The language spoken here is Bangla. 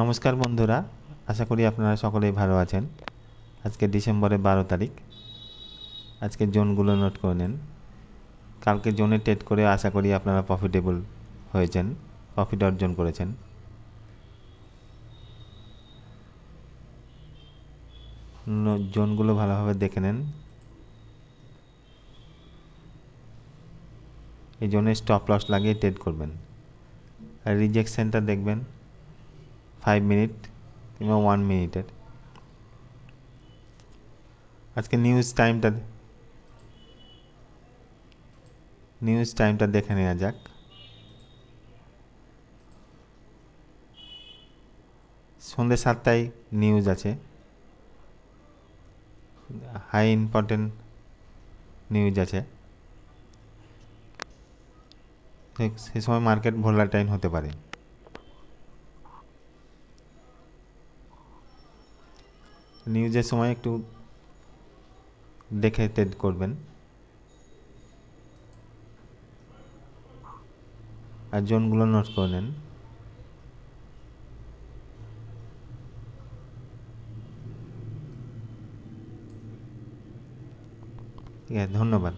নমস্কার বন্ধুরা, আশা করি আপনারা সকলেই ভালো আছেন। আজকে ডিসেম্বরের 12 তারিখ। আজকে জোনগুলো নোট করে নেন। কালকে জোনে ট্রেড করে আশা করি আপনারা প্রফিটেবল হয়েছেন, প্রফিট অর্জন করেছেন। জোনগুলো ভালোভাবে দেখে নেন। এই জোনে স্টপ লস লাগিয়ে ট্রেড করবেন। আর রিজেকশনটা দেখবেন 5 মিনিট কিংবা 1 মিনিটের। আজকে নিউজ টাইমটা দেখে নেওয়া যাক। সন্ধ্যে 7টায় নিউজ আছে, হাই ইম্পর্টেন্ট নিউজ আছে। সে সময় মার্কেট ভোলাটাইল হতে পারে। নিউজের সময় একটু দেখে ট্রেড করবেন। আর জোনগুলো নোট করে নেন। ঠিক আছে, ধন্যবাদ।